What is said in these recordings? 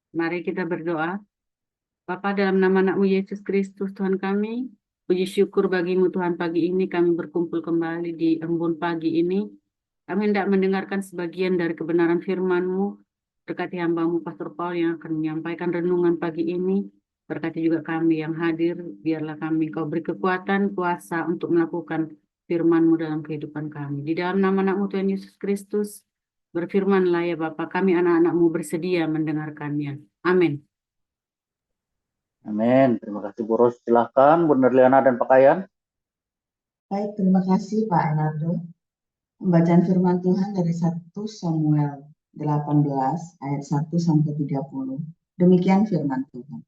Mari kita berdoa. Bapa, dalam nama anakmu Yesus Kristus Tuhan kami, puji syukur bagimu Tuhan, pagi ini kami berkumpul kembali di embun pagi ini. Kami hendak mendengarkan sebagian dari kebenaran firman-Mu. Berkati hamba-Mu Pastor Paul yang akan menyampaikan renungan pagi ini. Berkati juga kami yang hadir, biarlah kami Kau beri kekuatan, kuasa untuk melakukan firman-Mu dalam kehidupan kami. Di dalam nama anakmu Tuhan Yesus Kristus, berfirmanlah ya Bapa, kami anak-anakmu bersedia mendengarkannya. Amin. Amin. Terima kasih Bu Ros. Silahkan Bu Nerliana dan Pak Kayan. Baik, terima kasih Pak Enardo. Pembacaan firman Tuhan dari 1 Samuel 18 ayat 1 sampai 30. Demikian firman Tuhan.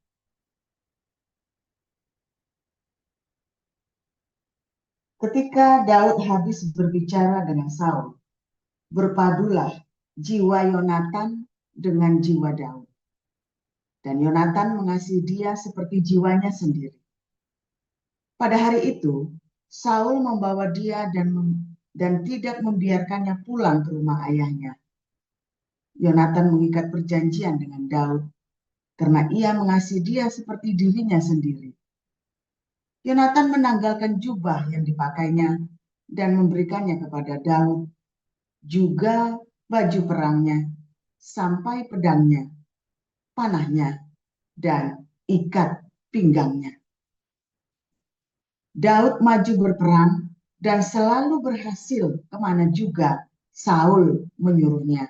Ketika Daud habis berbicara dengan Saul, berpadulah jiwa Yonatan dengan jiwa Daud. Dan Yonatan mengasihi dia seperti jiwanya sendiri. Pada hari itu, Saul membawa dia dan tidak membiarkannya pulang ke rumah ayahnya. Yonatan mengikat perjanjian dengan Daud karena ia mengasihi dia seperti dirinya sendiri. Yonatan menanggalkan jubah yang dipakainya dan memberikannya kepada Daud, juga baju perangnya, sampai pedangnya, panahnya, dan ikat pinggangnya. Daud maju berperang dan selalu berhasil kemana juga Saul menyuruhnya,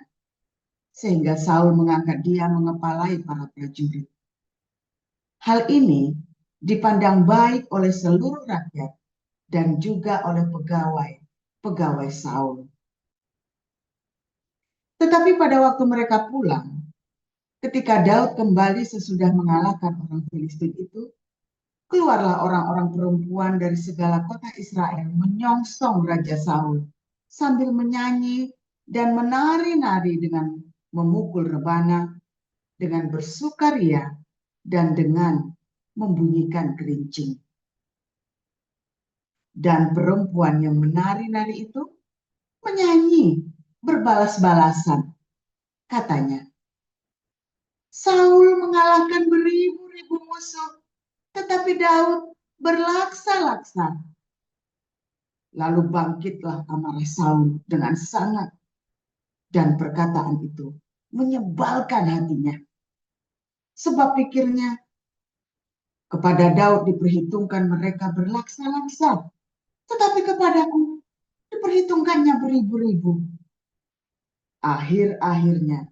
sehingga Saul mengangkat dia mengepalai para prajurit. Hal ini dipandang baik oleh seluruh rakyat dan juga oleh pegawai Saul. Tetapi pada waktu mereka pulang, ketika Daud kembali sesudah mengalahkan orang Filistin itu, keluarlah orang-orang perempuan dari segala kota Israel menyongsong Raja Saul sambil menyanyi dan menari-nari dengan memukul rebana, dengan bersukaria, dan dengan membunyikan gerincing. Dan perempuan yang menari-nari itu menyanyi berbalas-balasan. Katanya, Saul mengalahkan beribu-ribu musuh, tetapi Daud berlaksa-laksa. Lalu bangkitlah amarah Saul dengan sangat, dan perkataan itu menyebalkan hatinya. Sebab pikirnya, kepada Daud diperhitungkan mereka berlaksa-laksa, tetapi kepadaku diperhitungkannya beribu-ribu. Akhir-akhirnya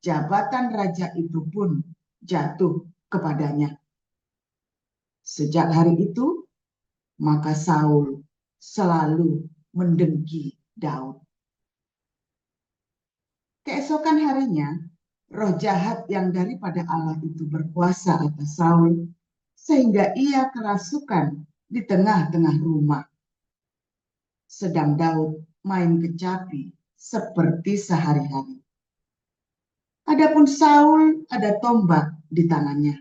jabatan raja itu pun jatuh kepadanya. Sejak hari itu, maka Saul selalu mendengki Daud. Keesokan harinya, roh jahat yang daripada Allah itu berkuasa atas Saul, sehingga ia kerasukan di tengah-tengah rumah. Sedang Daud main kecapi seperti sehari-hari. Adapun Saul ada tombak di tangannya.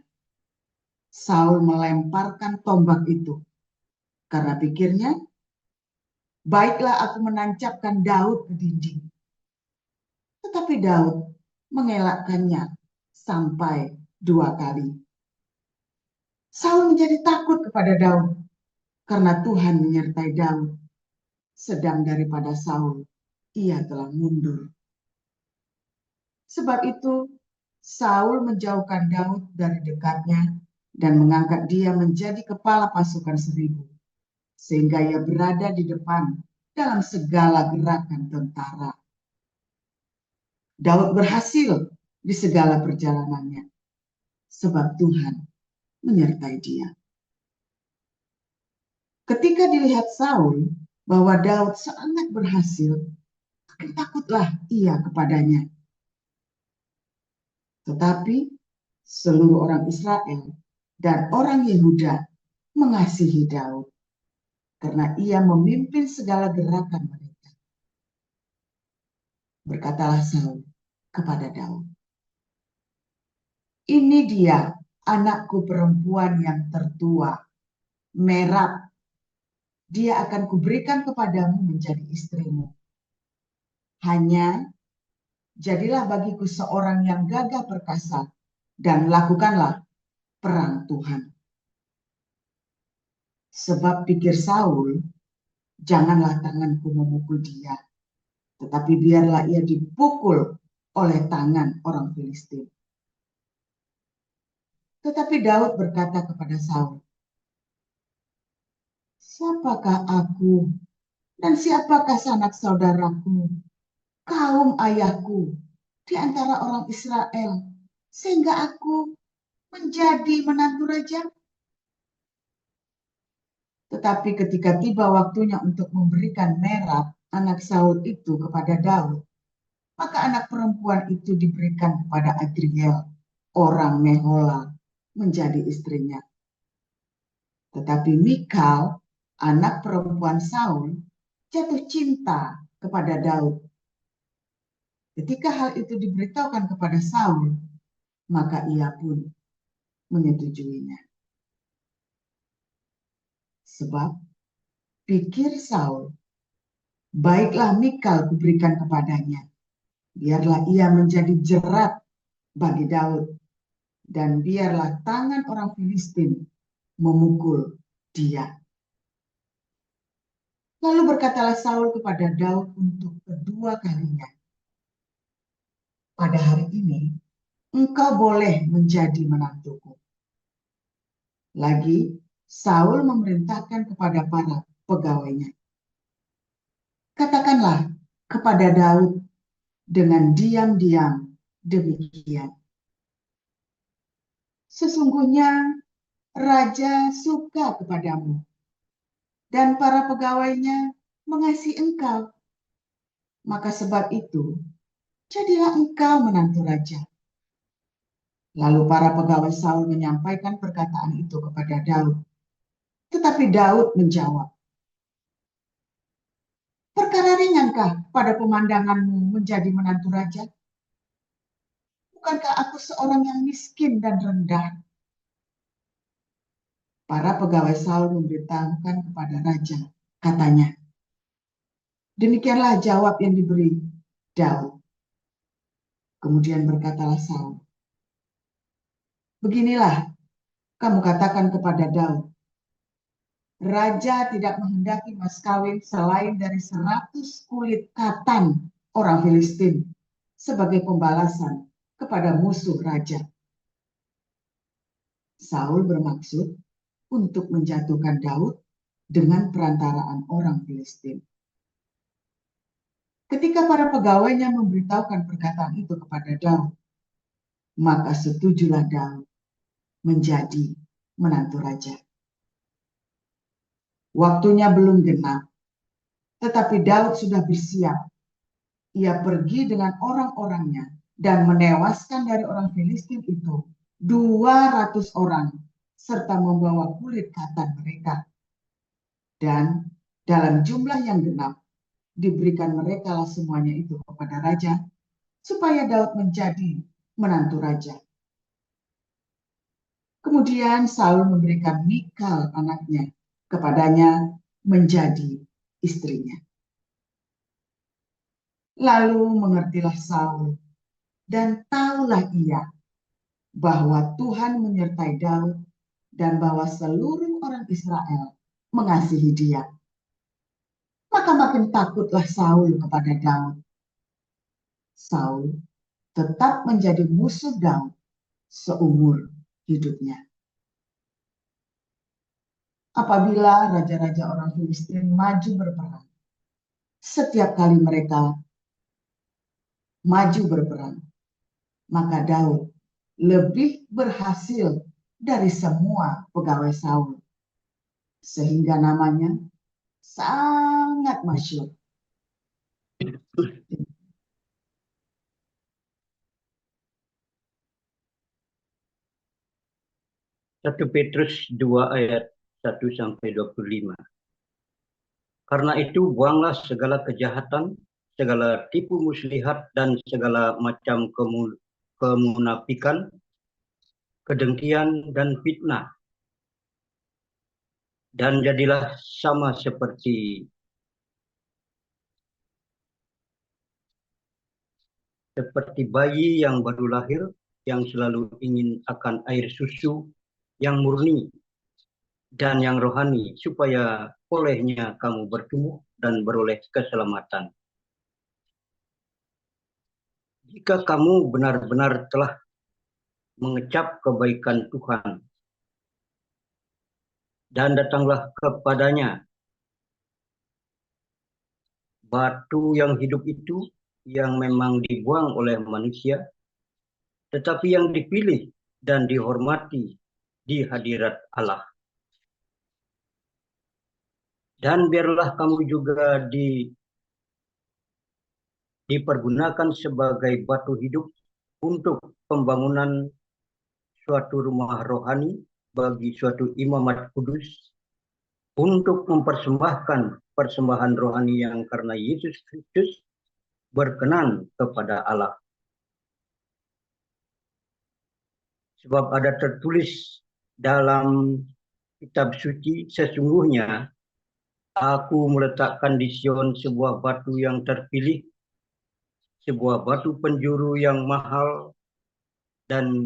Saul melemparkan tombak itu karena pikirnya, baiklah aku menancapkan Daud ke dinding. Tetapi Daud mengelakkannya sampai 2 kali. Saul menjadi takut kepada Daud karena Tuhan menyertai Daud. Sedang daripada Saul, ia telah mundur. Sebab itu, Saul menjauhkan Daud dari dekatnya dan mengangkat dia menjadi kepala pasukan 1000, sehingga ia berada di depan dalam segala gerakan tentara. Daud berhasil di segala perjalanannya, sebab Tuhan menyertai dia. Ketika dilihat Saul bahwa Daud sangat berhasil, takutlah ia kepadanya. Tetapi seluruh orang Israel dan orang Yehuda mengasihi Daud karena ia memimpin segala gerakan mereka. Berkatalah Saul kepada Daud, ini dia anakku perempuan yang tertua, Merab. Dia akan kuberikan kepadamu menjadi istrimu. Hanya jadilah bagiku seorang yang gagah perkasa dan lakukanlah perang Tuhan. Sebab pikir Saul, janganlah tanganku memukul dia, tetapi biarlah ia dipukul oleh tangan orang Filistin. Tetapi Daud berkata kepada Saul, siapakah aku dan siapakah sanak saudaraku, kaum ayahku di antara orang Israel, sehingga aku menjadi menantu raja? Tetapi ketika tiba waktunya untuk memberikan Merab, anak Saul itu kepada Daud, maka anak perempuan itu diberikan kepada Adriel, orang Mehola, menjadi istrinya. Tetapi Mikal, anak perempuan Saul, jatuh cinta kepada Daud. Ketika hal itu diberitahukan kepada Saul, maka ia pun menyetujuinya. Sebab pikir Saul, baiklah Mikal kuberikan kepadanya, biarlah ia menjadi jerat bagi Daud, dan biarlah tangan orang Filistin memukul dia. Lalu berkatalah Saul kepada Daud untuk kedua kalinya, pada hari ini engkau boleh menjadi menantuku. Lagi Saul memerintahkan kepada para pegawainya, katakanlah kepada Daud dengan diam-diam demikian, sesungguhnya raja suka kepadamu dan para pegawainya mengasihi engkau. Maka sebab itu, jadilah engkau menantu raja. Lalu para pegawai Saul menyampaikan perkataan itu kepada Daud. Tetapi Daud menjawab, perkara ringankah pada pemandanganmu menjadi menantu raja? Bukankah aku seorang yang miskin dan rendah? Para pegawai Saul memberitahukan kepada raja, katanya, demikianlah jawab yang diberi Daud. Kemudian berkatalah Saul, beginilah kamu katakan kepada Daud, raja tidak menghendaki mas kawin selain dari 100 kulit katan orang Filistin sebagai pembalasan kepada musuh raja. Saul bermaksud untuk menjatuhkan Daud dengan perantaraan orang Filistin. Ketika para pegawainya memberitahukan perkataan itu kepada Daud, maka setujulah Daud menjadi menantu raja. Waktunya belum genap, tetapi Daud sudah bersiap. Ia pergi dengan orang-orangnya dan menewaskan dari orang Filistin itu 200 orang serta membawa kulit katan mereka. Dan dalam jumlah yang genap diberikan merekalah semuanya itu kepada raja supaya Daud menjadi menantu raja. Kemudian Saul memberikan Mikal anaknya kepadanya menjadi istrinya. Lalu mengertilah Saul dan tahulah ia bahwa Tuhan menyertai Daud dan bahwa seluruh orang Israel mengasihi dia. Maka makin takutlah Saul kepada Daud. Saul tetap menjadi musuh Daud seumur hidupnya. Apabila raja-raja orang Filistin maju berperang, setiap kali mereka maju berperang, maka Daud lebih berhasil dari semua pegawai Saul, sehingga namanya sangat masyhur. 1 Petrus 2 ayat 1-25. Karena itu buanglah segala kejahatan, segala tipu muslihat dan segala macam kemunafikan, kedengkian dan fitnah. Dan jadilah sama seperti bayi yang baru lahir yang selalu ingin akan air susu yang murni dan yang rohani, supaya olehnya kamu bertumbuh dan beroleh keselamatan. Jika kamu benar-benar telah mengecap kebaikan Tuhan dan datanglah kepadanya, batu yang hidup itu yang memang dibuang oleh manusia, tetapi yang dipilih dan dihormati di hadirat Allah. Dan biarlah kamu juga dipergunakan sebagai batu hidup untuk pembangunan suatu rumah rohani bagi suatu imamat kudus, untuk mempersembahkan persembahan rohani yang karena Yesus Kristus berkenan kepada Allah. Sebab ada tertulis dalam kitab suci, sesungguhnya aku meletakkan di Sion sebuah batu yang terpilih, sebuah batu penjuru yang mahal, dan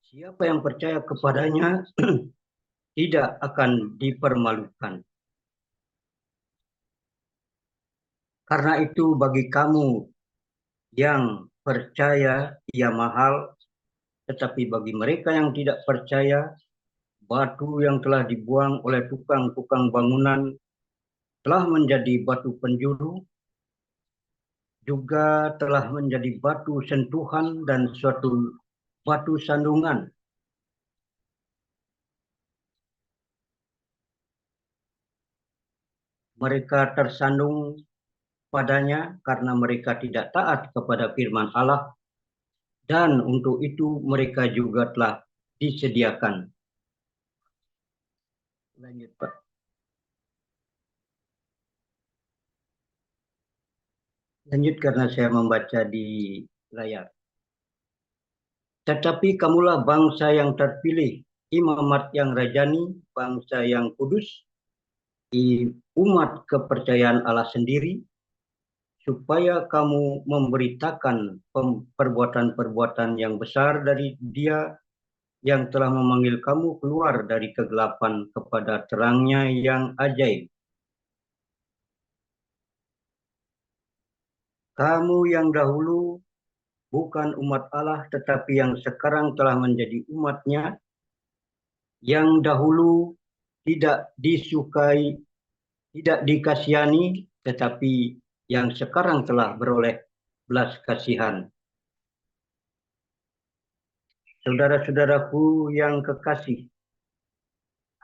siapa yang percaya kepadanya tidak akan dipermalukan. Karena itu bagi kamu yang percaya ia mahal, tetapi bagi mereka yang tidak percaya, batu yang telah dibuang oleh tukang-tukang bangunan telah menjadi batu penjuru, juga telah menjadi batu sentuhan dan suatu batu sandungan. Mereka tersandung padanya karena mereka tidak taat kepada firman Allah, dan untuk itu mereka juga telah disediakan. Lanjut, Pak. Lanjut karena saya membaca di layar. Tetapi kamulah bangsa yang terpilih, imamat yang rajani, bangsa yang kudus, umat kepercayaan Allah sendiri, supaya kamu memberitakan perbuatan-perbuatan yang besar dari Dia yang telah memanggil kamu keluar dari kegelapan kepada terangnya yang ajaib. Kamu yang dahulu bukan umat Allah, tetapi yang sekarang telah menjadi umat-Nya, yang dahulu tidak disukai, tidak dikasihani, tetapi yang sekarang telah beroleh belas kasihan. Saudara-saudaraku yang kekasih,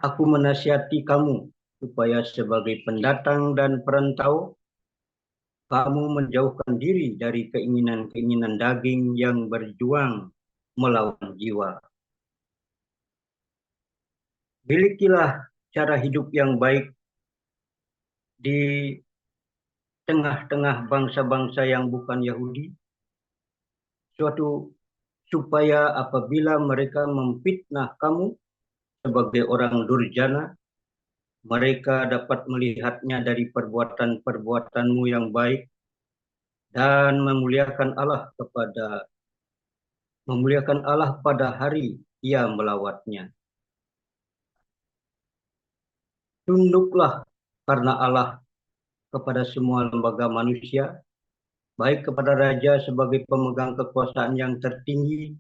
aku menasihati kamu supaya sebagai pendatang dan perantau, kamu menjauhkan diri dari keinginan-keinginan daging yang berjuang melawan jiwa. Milikilah cara hidup yang baik di tengah-tengah bangsa-bangsa yang bukan Yahudi, supaya apabila mereka memfitnah kamu sebagai orang durjana, mereka dapat melihatnya dari perbuatan-perbuatanmu yang baik dan memuliakan Allah pada hari Ia melawatnya. Tunduklah karena Allah kepada semua lembaga manusia, baik kepada raja sebagai pemegang kekuasaan yang tertinggi,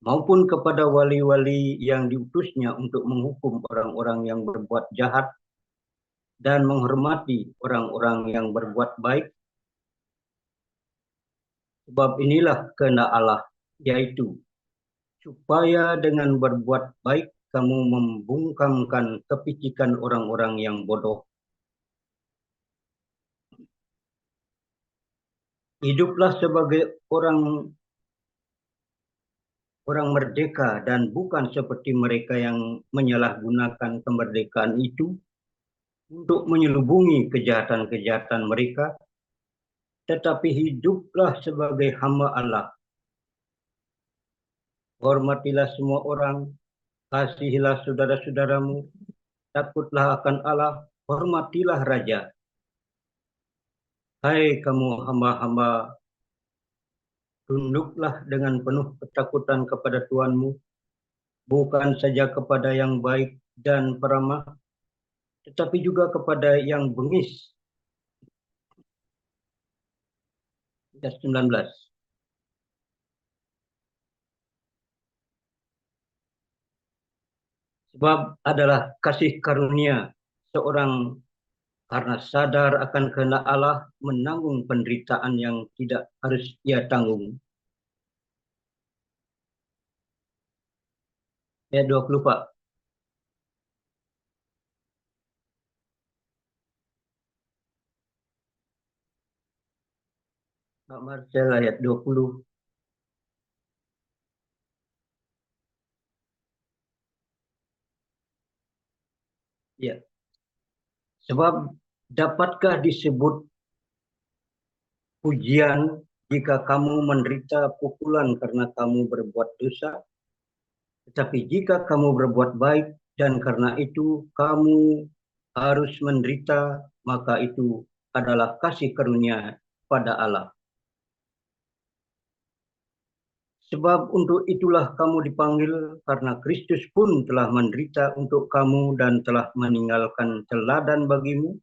maupun kepada wali-wali yang diutusnya untuk menghukum orang-orang yang berbuat jahat dan menghormati orang-orang yang berbuat baik. Sebab inilah kehendak Allah, yaitu supaya dengan berbuat baik kamu membungkamkan kepicikan orang-orang yang bodoh. Hiduplah sebagai orang merdeka dan bukan seperti mereka yang menyalahgunakan kemerdekaan itu untuk menyelubungi kejahatan-kejahatan mereka, tetapi hiduplah sebagai hamba Allah. Hormatilah semua orang, kasihilah saudara-saudaramu, takutlah akan Allah, hormatilah raja. Hai kamu hamba-hamba tunduklah dengan penuh ketakutan kepada Tuhanmu, bukan saja kepada yang baik dan peramah, tetapi juga kepada yang bengis. Ayat 19. Sebab adalah kasih karunia seorang karena sadar akan kehendak Allah menanggung penderitaan yang tidak harus ia tanggung. Ayat 20, Pak. Pak Marcel, ayat 20. Ya. Sebab dapatkah disebut pujian jika kamu menderita pukulan karena kamu berbuat dosa? Tetapi jika kamu berbuat baik dan karena itu kamu harus menderita, maka itu adalah kasih karunia pada Allah. Sebab untuk itulah kamu dipanggil, karena Kristus pun telah menderita untuk kamu dan telah meninggalkan teladan bagimu,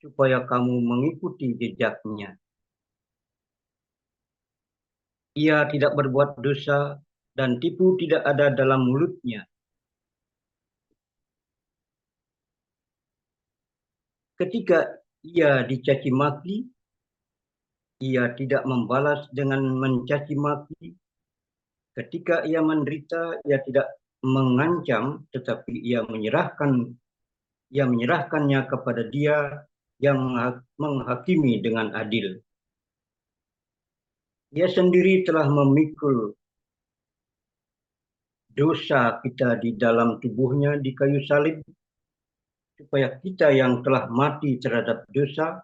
supaya kamu mengikuti jejaknya. Ia tidak berbuat dosa dan tipu tidak ada dalam mulutnya. Ketika ia dicaci maki, ia tidak membalas dengan mencaci maki. Ketika ia menderita, ia tidak mengancam, tetapi ia menyerahkannya kepada Dia yang menghakimi dengan adil. Ia sendiri telah memikul dosa kita di dalam tubuhnya di kayu salib, supaya kita yang telah mati terhadap dosa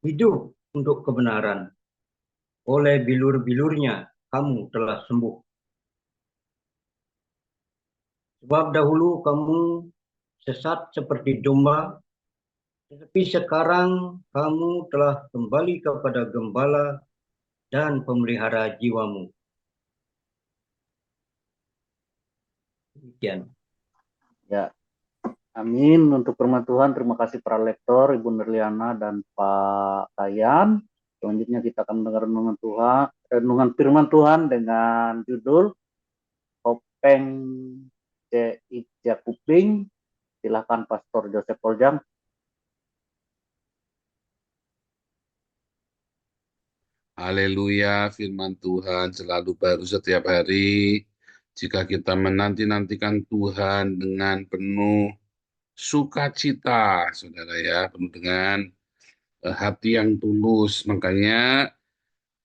hidup untuk kebenaran. Oleh bilur-bilurnya kamu telah sembuh. Sebab dahulu kamu sesat seperti domba, tetapi sekarang kamu telah kembali kepada Gembala dan pemelihara jiwamu. Demikian. Ya, amin. Untuk firman Tuhan, terima kasih para lektor, Ibu Nerliana dan Pak Kayan. Selanjutnya kita akan mendengar renungan firman Tuhan dengan judul Topeng C. Ija Kuping. Silakan Pastor Joseph Poljam. Haleluya, firman Tuhan selalu baru setiap hari. Jika kita menanti-nantikan Tuhan dengan penuh sukacita, saudara ya, penuh dengan hati yang tulus. Makanya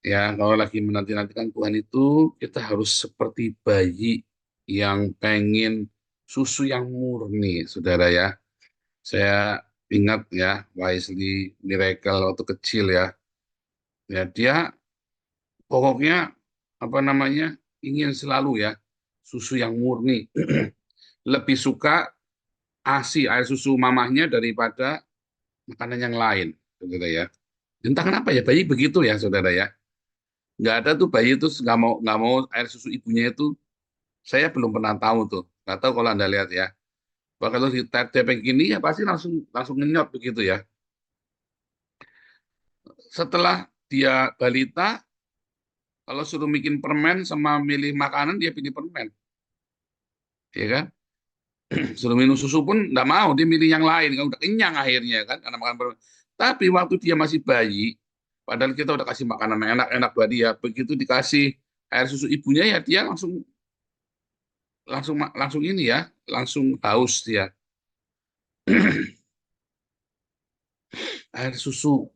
ya, kalau lagi menanti-nantikan Tuhan itu, kita harus seperti bayi yang pengen susu yang murni, saudara ya. Saya ingat ya, Wesley Miracle waktu kecil ya. Ya, dia pokoknya ingin selalu ya susu yang murni. Lebih suka ASI, air susu mamahnya daripada makanan yang lain, saudara ya. Entah kenapa ya bayi begitu ya, saudara ya. Nggak ada tuh bayi itu nggak mau air susu ibunya itu. Saya belum pernah tahu tuh. Nggak tahu kalau Anda lihat ya. Bahkan kalau di tepeng gini ya pasti langsung ngenyot begitu ya. Setelah dia balita, kalau suruh bikin permen sama milih makanan, dia pilih permen. Ya kan? Suruh minum susu pun nggak mau, dia milih yang lain. Kan udah kenyang akhirnya kan, karena makan permen. Tapi waktu dia masih bayi, padahal kita udah kasih makanan enak-enak buat dia, begitu dikasih air susu ibunya ya dia langsung ini ya, langsung haus dia. Air susu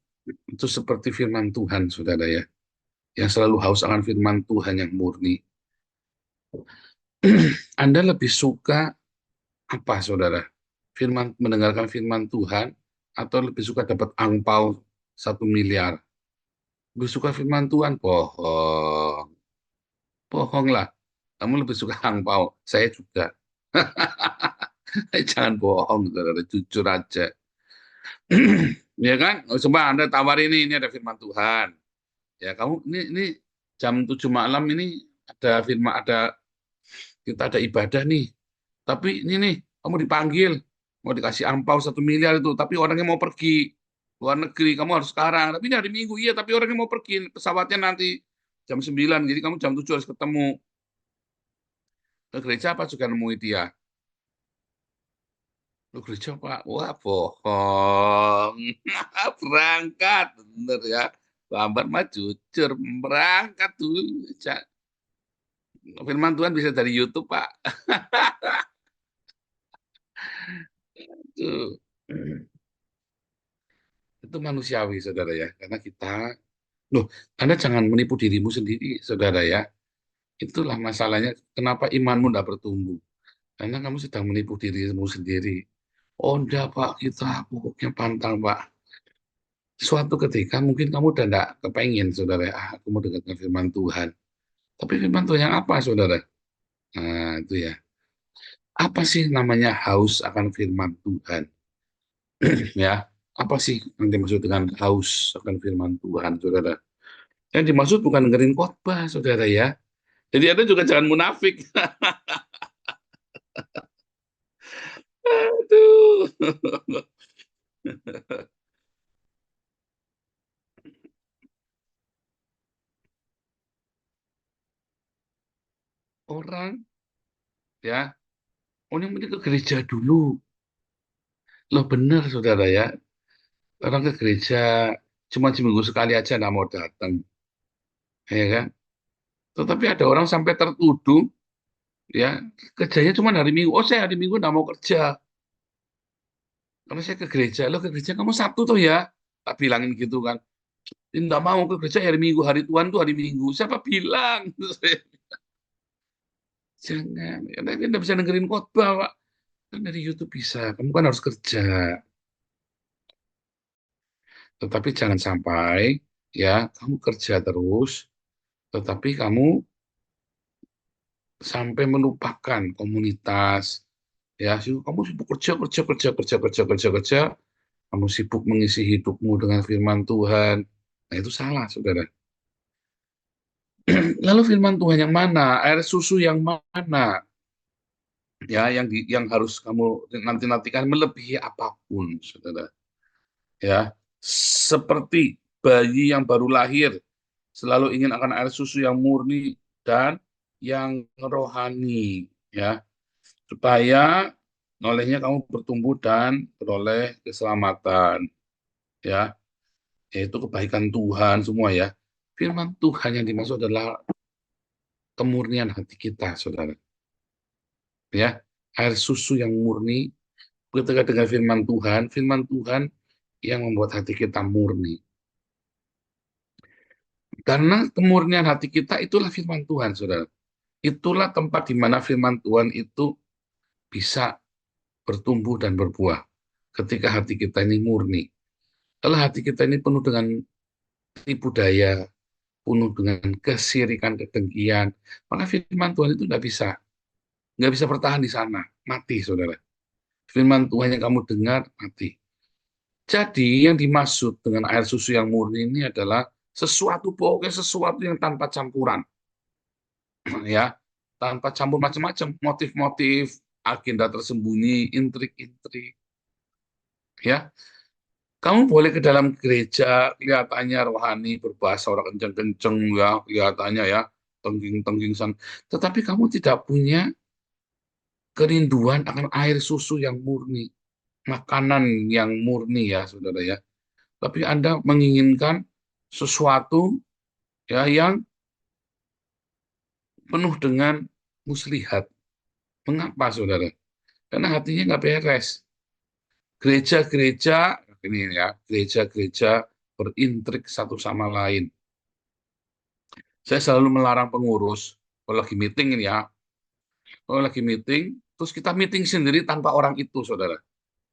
itu seperti firman Tuhan, saudara ya, yang selalu haus akan firman Tuhan yang murni. Anda lebih suka apa, saudara? Mendengarkan firman Tuhan atau lebih suka dapat angpau 1 miliar? Lebih suka firman Tuhan? Bohong lah. Kamu lebih suka angpau. Saya juga. Jangan bohong, saudara. Jujur aja. Ya kan? Coba Anda tawar ini ada firman Tuhan. Ya, kamu ini jam 7 malam ini ada firman, kita ada ibadah nih. Tapi ini nih, kamu dipanggil, mau dikasih angpau 1 miliar itu, tapi orangnya mau pergi luar negeri, kamu harus sekarang. Tapi ini hari Minggu, iya, tapi orangnya mau pergi, pesawatnya nanti jam 9, jadi kamu jam 7 harus ketemu. Ke gereja apa juga nemui dia? Ke gereja Pak, wah bohong. Berangkat, bener ya. Bambar mah jujur, berangkat dulu. Firman Tuhan bisa dari YouTube, Pak. Itu, itu manusiawi, saudara ya. Karena kita, loh, Anda jangan menipu dirimu sendiri, saudara ya. Itulah masalahnya, kenapa imanmu tidak bertumbuh. Karena kamu sedang menipu dirimu sendiri. Oh, enggak, Pak, kita pokoknya pantang, Pak. Suatu ketika mungkin kamu udah enggak kepengen, saudara ya. Aku mau dengarkan firman Tuhan. Tapi firman Tuhan yang apa, saudara? Nah, itu ya. Apa sih namanya haus akan firman Tuhan? Ya, apa sih yang dimaksud dengan haus akan firman Tuhan, saudara? Yang dimaksud bukan dengerin khotbah, saudara ya. Jadi Anda juga jangan munafik. Aduh. Orang ya, orang yang ke gereja dulu. Loh benar, saudara ya. Orang ke gereja cuma seminggu sekali aja nggak mau datang. Ya kan? Tetapi ada orang sampai tertuduh, ya, kerjanya cuma hari Minggu. Oh, saya hari Minggu nggak mau kerja. Karena saya ke gereja. Lo ke gereja kamu Sabtu tuh ya. Tak bilangin gitu kan. Nggak mau ke gereja hari Minggu. Hari Tuhan tuh hari Minggu. Siapa bilang? Jangan. Ya, nanti nggak bisa dengerin khotbah, Pak. Kan dari YouTube bisa. Kamu kan harus kerja. Tetapi jangan sampai ya kamu kerja terus, tetapi kamu sampai melupakan komunitas. Ya, kamu sibuk kerja, kerja, kerja, kerja, kerja, kerja, kerja. Kamu sibuk mengisi hidupmu dengan firman Tuhan. Nah, itu salah, saudara. Lalu firman Tuhan yang mana? Air susu yang mana? Ya, yang harus kamu nanti-nantikan melebihi apapun, saudara. Ya, seperti bayi yang baru lahir, selalu ingin akan air susu yang murni dan yang rohani, ya, supaya olehnya kamu bertumbuh dan beroleh keselamatan, ya, yaitu kebaikan Tuhan semua ya. Firman Tuhan yang dimaksud adalah kemurnian hati kita, saudara, ya, air susu yang murni. Ketika dengan firman Tuhan yang membuat hati kita murni. Karena kemurnian hati kita itulah firman Tuhan, saudara. Itulah tempat di mana firman Tuhan itu bisa bertumbuh dan berbuah. Ketika hati kita ini murni. Kalau hati kita ini penuh dengan tipu daya, penuh dengan kesirikan, kedengkian, maka firman Tuhan itu nggak bisa bertahan di sana, mati, saudara. Firman Tuhan yang kamu dengar mati. Jadi yang dimaksud dengan air susu yang murni ini adalah pokoknya sesuatu yang tanpa campuran, ya, tanpa campur macam-macam, motif-motif, agenda tersembunyi, intrik-intrik, ya. Kamu boleh ke dalam gereja, kelihatannya rohani, berbahasa orang kenceng-kenceng, ya, kelihatannya ya, tengging-tengking, tetapi kamu tidak punya kerinduan akan air susu yang murni, makanan yang murni ya, saudara ya. Tapi Anda menginginkan sesuatu ya yang penuh dengan muslihat. Mengapa, saudara? Karena hatinya nggak beres. Gereja-gereja ini ya, gereja-gereja berintrik satu sama lain. Saya selalu melarang pengurus kalau lagi meeting ini ya, kalau lagi meeting, terus kita meeting sendiri tanpa orang itu, saudara.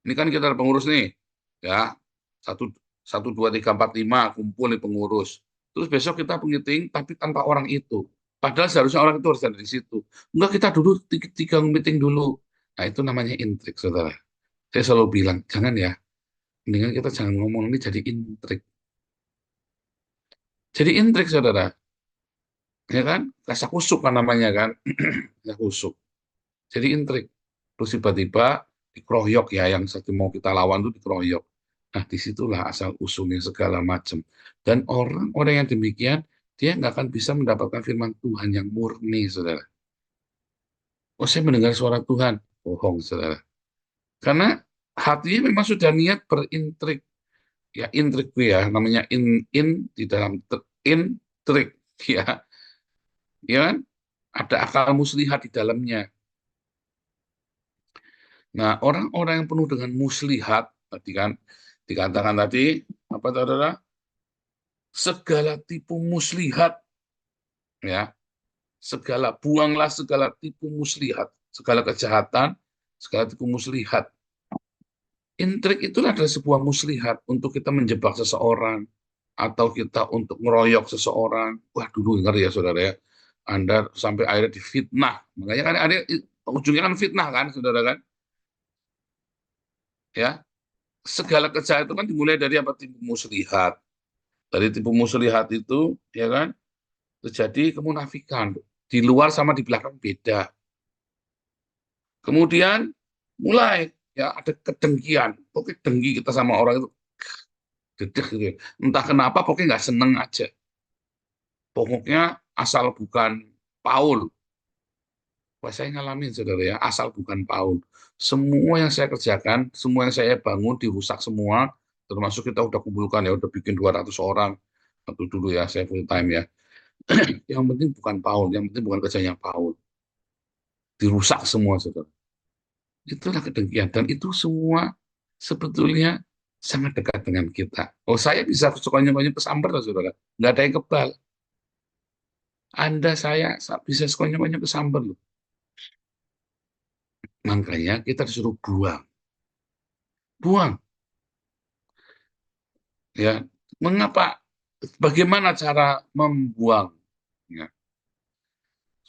Ini kan kita ada pengurus nih, ya, satu satu dua tiga empat lima kumpul nih pengurus. Terus besok kita meeting tapi tanpa orang itu. Padahal seharusnya orang itu harus ada di situ. Enggak, kita dulu tiga meeting dulu. Nah, itu namanya intrik, saudara. Saya selalu bilang, jangan ya. Mendingan kita jangan ngomong ini jadi intrik. Jadi intrik, saudara. ya kan? Kasakusuk kan namanya kan, kasakusuk. Jadi intrik. Terus tiba-tiba dikeroyok ya, yang satu mau kita lawan itu dikeroyok. Nah, disitulah asal usulnya segala macam. Dan orang-orang yang demikian, dia nggak akan bisa mendapatkan firman Tuhan yang murni, saudara. Oh, saya mendengar suara Tuhan. Bohong, saudara. Karena hatinya memang sudah niat berintrik. Ya, intrik itu ya, namanya in di dalam intrik, ya. Ya kan? Ada akal muslihat di dalamnya. Nah, orang-orang yang penuh dengan muslihat, tadi kan, dikatakan tadi, apa saudara? Segala tipu muslihat, ya, buanglah segala tipu muslihat, segala kejahatan, segala tipu muslihat. Intrik itulah adalah sebuah muslihat untuk kita menjebak seseorang, atau kita untuk ngeroyok seseorang. Wah, dulu ngeri ya saudara ya. Anda sampai akhirnya difitnah. Makanya kan ada ujungnya kan fitnah kan, saudara kan? Ya, segala kejahatan itu kan dimulai dari apa? Tipu muslihat. Dari tipu muslihat itu, ya kan, terjadi kemunafikan. Di luar sama di belakang beda. Kemudian mulai ya ada kedengkian. Pokoknya dengki kita sama orang itu, dedeh gitu ya. Entah kenapa, pokoknya nggak seneng aja. Pokoknya asal bukan Paul. Wah, saya ngalamin saudara ya, asal bukan Paul. Semua yang saya kerjakan, semua yang saya bangun dirusak semua, termasuk kita udah kumpulkan ya, udah bikin 200 orang. Waktu dulu ya, saya full time ya. Yang penting bukan Paul, yang penting bukan kerjanya Paul. Dirusak semua, saudara. Itulah kedengkian. Dan itu semua sebetulnya sangat dekat dengan kita. Oh, saya bisa sekonyong-konyong kesambar, loh, saudara. Nggak ada yang kebal. Anda, saya bisa sekonyong-konyong kesambar, loh. Makanya kita disuruh buang. Buang. Ya, mengapa? Bagaimana cara membuang? Ya,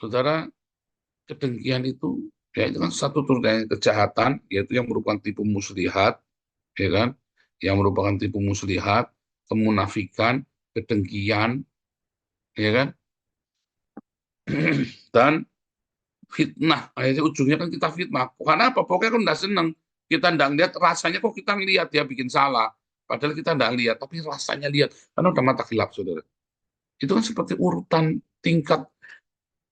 saudara, kedengkian itu, ya itu kan satu turut dari kejahatan, yaitu yang merupakan tipu muslihat, ya kan? Yang merupakan tipu muslihat, kemunafikan, kedengkian, ya kan? Dan fitnah. Akhirnya ujungnya kan kita fitnah. Karena apa? Pokoknya kan nggak seneng. Kita nggak lihat rasanya, kok kita ngelihat dia bikin salah. Padahal kita nggak lihat, tapi rasanya lihat. Karena udah mata gelap, saudara. Itu kan seperti urutan tingkat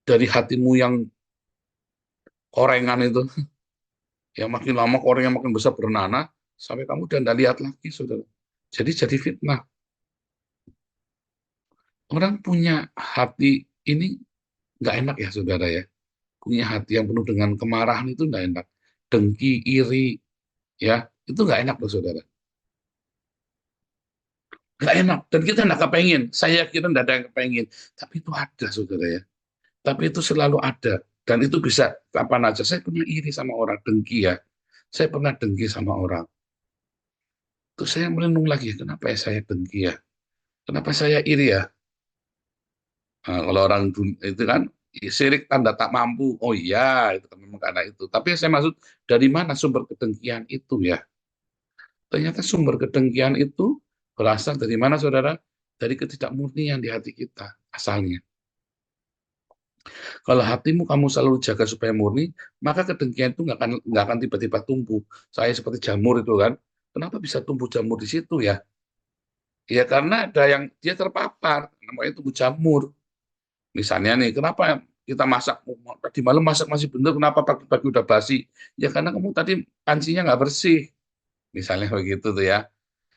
dari hatimu yang korengan itu. Yang makin lama korengnya makin besar bernanah, sampai kamu udah nggak lihat lagi, saudara. Jadi fitnah. Orang punya hati ini nggak enak ya, saudara ya. Punya hati yang penuh dengan kemarahan itu nggak enak. Dengki, iri, ya, itu nggak enak loh, saudara. Nggak enak. Dan kita nggak kepengen. Saya kira nggak ada yang kepengen. Tapi itu ada, saudara ya. Tapi itu selalu ada. Dan itu bisa kapan aja. Saya pernah iri sama orang, dengki ya. Saya pernah dengki sama orang. Terus saya merenung lagi, kenapa ya saya dengki ya? Kenapa saya iri ya? Nah, kalau orang itu kan sirik tanda tak mampu. Oh iya, itu kan memang karena itu. Tapi saya maksud, dari mana sumber kedengkian itu ya? Ternyata sumber kedengkian itu berasal dari mana, saudara? Dari ketidakmurnian di hati kita asalnya. Kalau hatimu kamu selalu jaga supaya murni, maka kedengkian itu nggak akan tiba-tiba tumbuh. Saya seperti jamur itu kan. Kenapa bisa tumbuh jamur di situ ya? Ya karena ada yang dia terpapar, namanya tumbuh jamur. Misalnya nih, kenapa kita masak tadi malam masak masih bener, kenapa pagi-pagi udah basi? Ya karena kamu tadi pancinya nggak bersih, misalnya begitu tuh ya.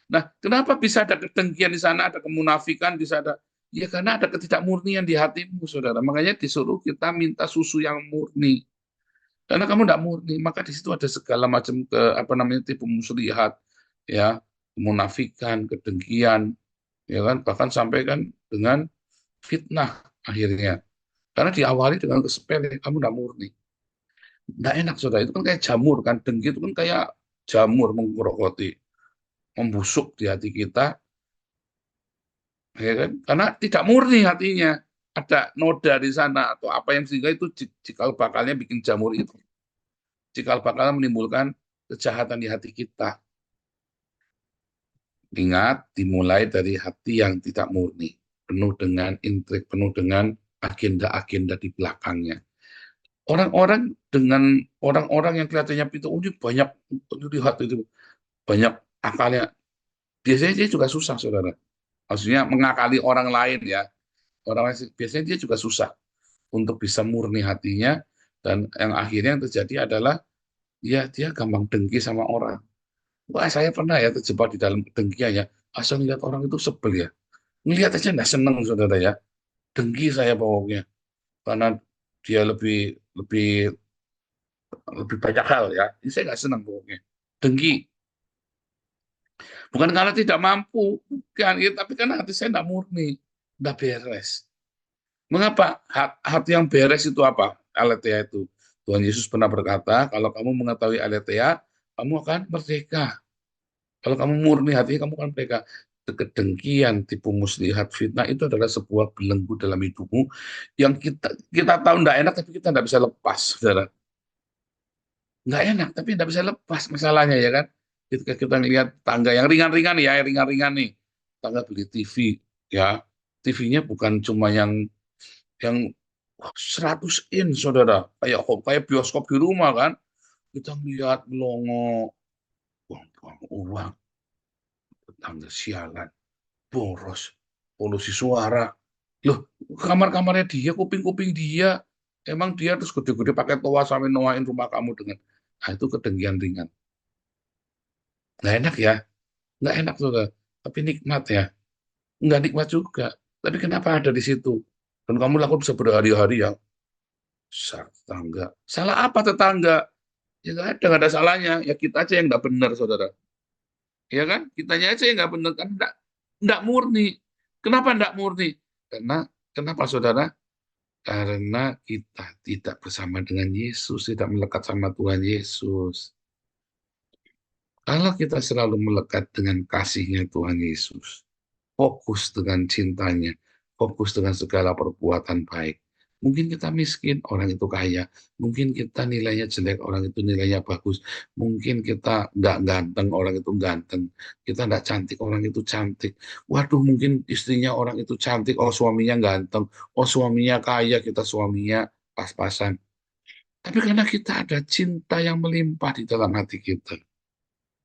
Nah, kenapa bisa ada kedengkian di sana, ada kemunafikan, bisa ada? Ya karena ada ketidakmurnian di hatimu, saudara. Makanya disuruh kita minta susu yang murni. Karena kamu tidak murni, maka di situ ada segala macam apa namanya tipu muslihat, ya, kemunafikan, kedengkian, ya kan, bahkan sampai kan dengan fitnah akhirnya. Karena diawali dengan kesepele, kamu tidak murni. Tidak enak, saudara. Itu kan kayak jamur, kan. Dengki itu kan kayak jamur menggerogoti, membusuk di hati kita, ya kan? Karena tidak murni hatinya. Ada noda di sana, atau apa yang sehingga itu cikal bakalnya bikin jamur itu. Cikal bakalnya menimbulkan kejahatan di hati kita. Ingat, dimulai dari hati yang tidak murni. Penuh dengan intrik, penuh dengan agenda-agenda di belakangnya. Orang-orang yang kelihatannya pintar, ini banyak, lihat itu banyak akalnya. Biasanya dia juga susah, saudara. Maksudnya mengakali orang lain ya. Orang lain biasanya dia juga susah untuk bisa murni hatinya, dan yang akhirnya yang terjadi adalah ya dia gampang dengki sama orang. Wah, saya pernah ya terjebak di dalam dengkian ya. Asal lihat orang itu sebel ya. Ngelihat aja nggak seneng, saudara ya. Dengki saya pokoknya. Karena dia lebih lebih lebih banyak hal ya. Ini saya nggak senang pokoknya. Dengki. Bukan karena tidak mampu, bukan, ya, tapi karena hati saya tidak murni, tidak beres. Mengapa? Hati yang beres itu apa? Aletheia itu. Tuhan Yesus pernah berkata, kalau kamu mengetahui aletheia, kamu akan merdeka. Kalau kamu murni hatinya, kamu akan merdeka. Kedengkian, tipu muslihat, fitnah itu adalah sebuah belenggu dalam hidupmu yang kita tahu tidak enak, tapi kita tidak bisa lepas, saudara. Nggak enak, tapi tidak bisa lepas masalahnya ya kan. Ketika kita lihat tangga yang ringan-ringan ya, ringan-ringan nih, tangga beli TV ya, TV-nya bukan cuma yang 100 in, saudara, kayak bioskop di rumah kan. Kita lihat melongo, buang-buang uang, tetangga sialan, boros, polusi suara. Loh, kamar-kamarnya dia, kuping-kuping dia, emang dia terus gede-gede pakai toa sampai noain rumah kamu dengan, nah itu kedengkian ringan. Nggak enak ya, nggak enak saudara, tapi nikmat ya, nggak nikmat juga. Tapi kenapa ada di situ? Dan kamu lakukan bisa berhari-hari ya, tetangga. Salah apa tetangga? Ya nggak ada salahnya. Ya kita aja yang nggak benar, saudara. Ya kan? Kitanya aja yang nggak benar kan, nggak murni. Kenapa nggak murni? Kenapa saudara? Karena kita tidak bersama dengan Yesus, tidak melekat sama Tuhan Yesus. Kalau kita selalu melekat dengan kasihnya Tuhan Yesus, fokus dengan cintanya, fokus dengan segala perbuatan baik. Mungkin kita miskin, orang itu kaya. Mungkin kita nilainya jelek, orang itu nilainya bagus. Mungkin kita nggak ganteng, orang itu ganteng. Kita nggak cantik, orang itu cantik. Waduh, mungkin istrinya orang itu cantik, oh suaminya ganteng. Oh suaminya kaya, kita suaminya pas-pasan. Tapi karena kita ada cinta yang melimpah di dalam hati kita,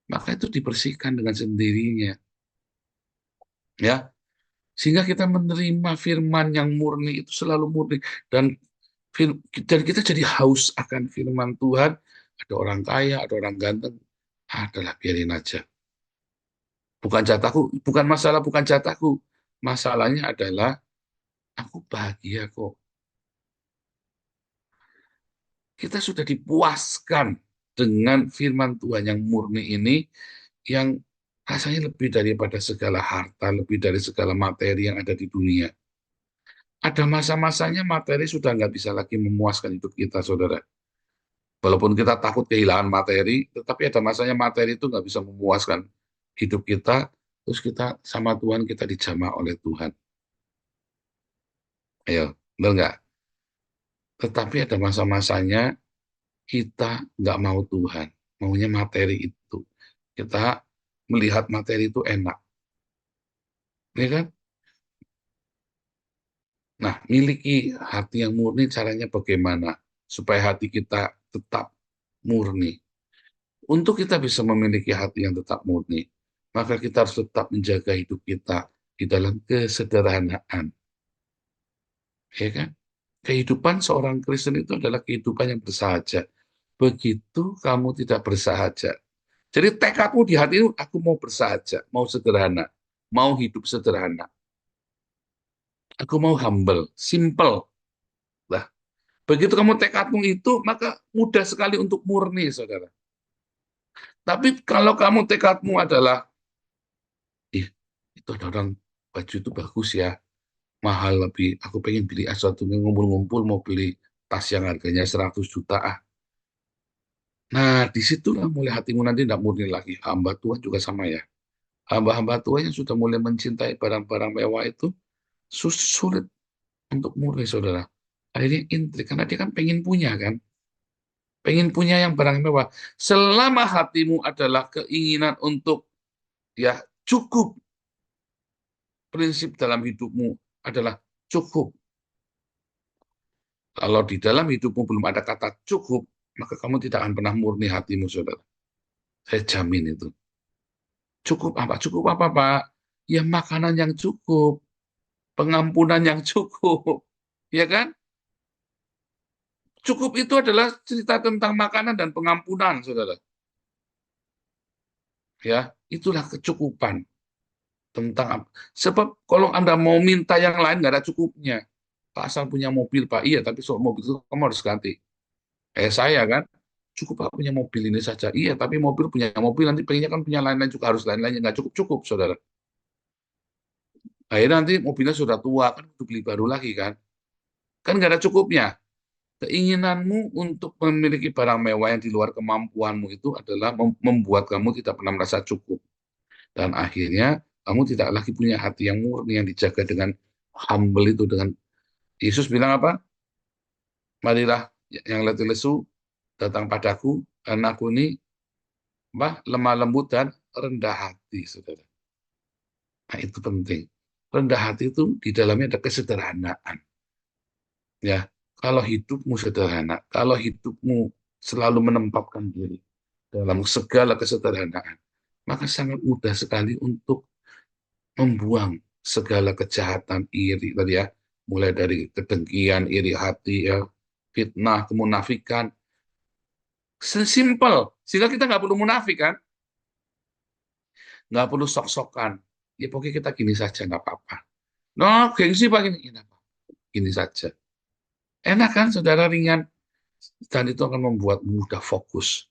maka itu dibersihkan dengan sendirinya. Ya, sehingga kita menerima firman yang murni, itu selalu murni, dan kita jadi haus akan firman Tuhan. Ada orang kaya, ada orang ganteng, adalah biarin aja, bukan jatahku, bukan jatahku, masalahnya adalah aku bahagia kok. Kita sudah dipuaskan dengan firman Tuhan yang murni ini, yang rasanya lebih daripada segala harta, lebih dari segala materi yang ada di dunia. Ada masa-masanya materi sudah nggak bisa lagi memuaskan hidup kita, saudara. Walaupun kita takut kehilangan materi, tetapi ada masanya materi itu nggak bisa memuaskan hidup kita, terus kita sama Tuhan, kita dijamah oleh Tuhan. Ayo, benar nggak? Tetapi ada masa-masanya kita nggak mau Tuhan, maunya materi itu. Kita melihat materi itu enak, ya kan? Nah, miliki hati yang murni, caranya bagaimana? Supaya hati kita tetap murni. Untuk kita bisa memiliki hati yang tetap murni, maka kita harus tetap menjaga hidup kita di dalam kesederhanaan. Ya kan? Kehidupan seorang Kristen itu adalah kehidupan yang bersahaja. Begitu kamu tidak bersahaja. Jadi tekadmu di hati itu, aku mau bersahaja, mau sederhana, mau hidup sederhana. Aku mau humble, simple. Lah, begitu kamu tekadmu itu, maka mudah sekali untuk murni, saudara. Tapi kalau kamu tekadmu adalah, itu ada orang baju itu bagus ya, mahal lebih, aku pengen beli sesuatu, ngumpul-ngumpul mau beli tas yang harganya 100 juta. Nah, disitulah mulai hatimu nanti tidak murni lagi. Hamba Tuhan juga sama ya. Hamba-hamba Tuhan yang sudah mulai mencintai barang-barang mewah itu sulit untuk murni, saudara. Akhirnya intrik, karena dia kan pengen punya kan. Pengen punya yang barang mewah. Selama hatimu adalah keinginan untuk ya cukup, prinsip dalam hidupmu adalah cukup. Kalau di dalam hidupmu belum ada kata cukup, maka kamu tidak akan pernah murni hatimu, saudara. Saya jamin itu. Cukup apa? Cukup apa, Pak? Ya makanan yang cukup, pengampunan yang cukup, ya kan? Cukup itu adalah cerita tentang makanan dan pengampunan, saudara. Ya, itulah kecukupan tentang apa. Sebab kalau Anda mau minta yang lain nggak ada cukupnya. Pak asal punya mobil, Pak. Iya, tapi soal mobil itu kamu harus ganti. Saya kan, cukup Pak punya mobil ini saja. Iya, tapi mobil punya mobil nanti pengennya kan punya lain-lain juga harus lain-lainnya nggak cukup-cukup, saudara. Akhirnya nanti mobilnya sudah tua kan untuk beli baru lagi kan. Kan nggak ada cukupnya. Keinginanmu untuk memiliki barang mewah yang di luar kemampuanmu itu adalah membuat kamu tidak pernah merasa cukup. Dan akhirnya kamu tidak lagi punya hati yang murni yang dijaga dengan humble itu. Dengan Yesus bilang apa? Marilah yang letih lesu datang padaku karena aku ini lemah lembut dan rendah hati, saudara. Nah, itu penting. Rendah hati itu di dalamnya ada kesederhanaan. Ya, kalau hidupmu sederhana, kalau hidupmu selalu menempatkan diri dalam segala kesederhanaan, maka sangat mudah sekali untuk membuang segala kejahatan, iri tadi ya, mulai dari kedengkian, iri hati, ya, fitnah, kemunafikan. Sesimpel, sehingga kita nggak perlu munafik kan, nggak perlu sok-sokan. Ya pokoknya kita gini saja, nggak apa-apa. No, gengsi Pak, gini, ya, nggak apa-apa. Gini saja. Enak kan, saudara, ringan. Dan itu akan membuat mudah fokus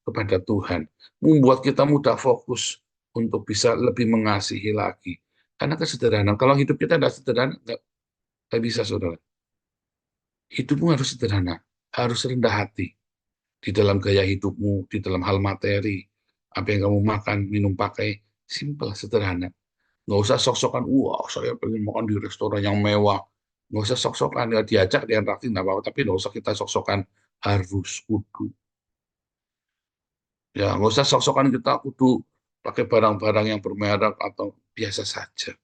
kepada Tuhan, membuat kita mudah fokus untuk bisa lebih mengasihi lagi. Karena kesederhanaan, kalau hidup kita tidak sederhana, nggak bisa, saudara. Hidupmu harus sederhana, harus rendah hati di dalam gaya hidupmu, di dalam hal materi, apa yang kamu makan, minum, pakai, simple, sederhana. Nggak usah sok-sokan, wah saya pengen makan di restoran yang mewah. Nggak usah sok-sokan, ya diajak, dia traktir, nggak apa-apa, tapi nggak usah kita sok-sokan harus, kudu. Ya, nggak usah sok-sokan kita kudu pakai barang-barang yang bermerek atau biasa saja.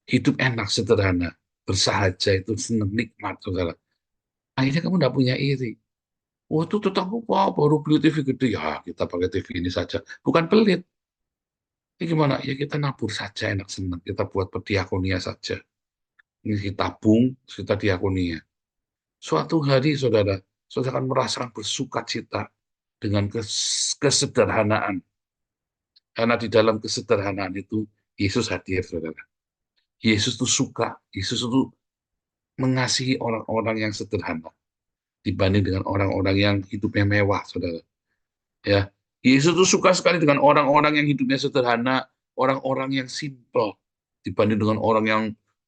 Hidup enak, sederhana, bersahaja itu senang, nikmat, saudara. Akhirnya kamu nggak punya iri. Oh, itu tetangga wah, baru beli TV gede. Ya, kita pakai TV ini saja. Bukan pelit. Ini gimana? Ya kita nabur saja, enak senang. Kita buat berdiakonia saja. Ini kita tabung, kita diakonia. Suatu hari, saudara, saudara akan merasakan bersuka cita dengan kesederhanaan. Karena di dalam kesederhanaan itu, Yesus hadir, saudara. Yesus itu suka, Yesus itu mengasihi orang-orang yang sederhana dibanding dengan orang-orang yang hidupnya mewah, saudara. Ya, Yesus itu suka sekali dengan orang-orang yang hidupnya sederhana, orang-orang yang simple dibanding dengan orang yang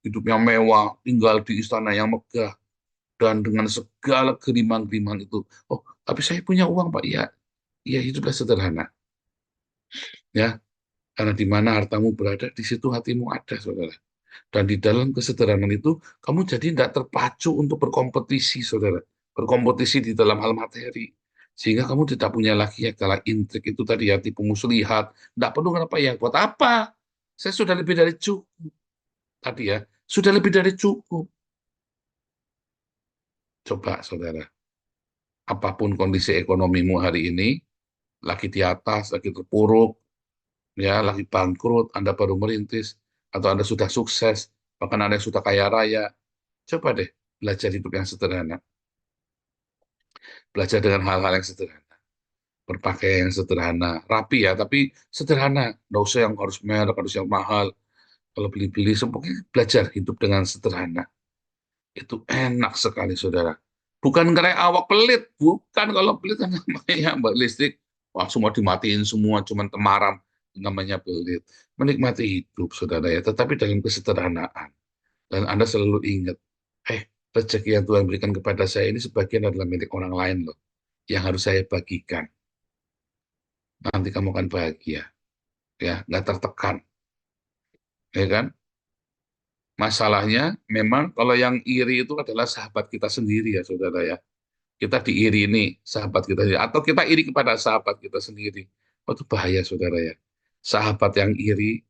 hidupnya mewah, tinggal di istana yang megah dan dengan segala geriman-geriman itu. Oh, tapi saya punya uang, Pak. Ya, ya hiduplah sederhana. Ya, karena di mana hartamu berada, di situ hatimu ada, saudara. Dan di dalam kesederhanaan itu, kamu jadi tidak terpacu untuk berkompetisi, saudara. Berkompetisi di dalam hal materi. Sehingga kamu tidak punya lagi ya, kalau intrik itu tadi ya, tipu muslihat. Tidak perlu kenapa ya, buat apa? Saya sudah lebih dari cukup. Tadi ya, sudah lebih dari cukup. Coba, saudara. Apapun kondisi ekonomimu hari ini, lagi di atas, lagi terpuruk, ya, lagi bangkrut, Anda baru merintis, atau Anda sudah sukses, bahkan Anda sudah kaya raya, coba deh belajar hidup yang sederhana. Belajar dengan hal-hal yang sederhana. Berpakaian yang sederhana. Rapi ya, tapi sederhana. Nggak usah yang harus merek, harus yang mahal. Kalau beli-beli, semuanya belajar hidup dengan sederhana. Itu enak sekali, saudara. Bukan karena awak pelit. Bukan, kalau pelit kan namanya mbak listrik. Wah, semua dimatiin semua, cuman temaram. Namanya pelit. Menikmati hidup, saudara ya. Tetapi dalam kesederhanaan. Dan Anda selalu ingat, rezeki yang Tuhan berikan kepada saya ini sebagian adalah milik orang lain loh, yang harus saya bagikan. Nanti kamu akan bahagia, ya, nggak tertekan, ya kan? Masalahnya memang kalau yang iri itu adalah sahabat kita sendiri ya, saudara ya. Kita diiri ini sahabat kita sendiri, atau kita iri kepada sahabat kita sendiri. Oh, itu bahaya, saudara ya. Sahabat yang iri,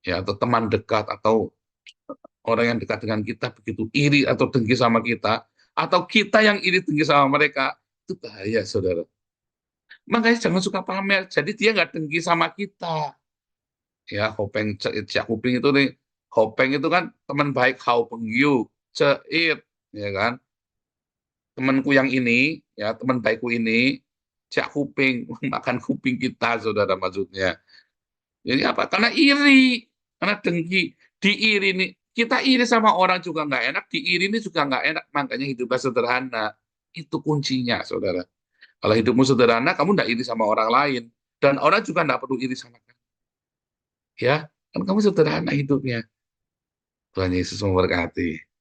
ya, atau teman dekat, atau orang yang dekat dengan kita begitu iri atau dengki sama kita, atau kita yang iri dengki sama mereka, itu bahaya, saudara. Makanya jangan suka pamer. Jadi dia nggak dengki sama kita. Ya, Hopeng Cek Kuping itu nih, Hopeng itu kan teman baik Hao Pengyu, Ceit, ya kan? Temanku yang ini, ya teman baikku ini, Cek Kuping, makan kuping kita, saudara maksudnya. Jadi apa? Karena iri, karena dengki, diiri nih. Kita iri sama orang juga nggak enak, diiri ini juga nggak enak. Makanya hidupnya sederhana. Itu kuncinya, saudara. Kalau hidupmu sederhana, kamu nggak iri sama orang lain. Dan orang juga nggak perlu iri sama kamu. Ya, kan kamu sederhana hidupnya. Tuhan Yesus memberkati.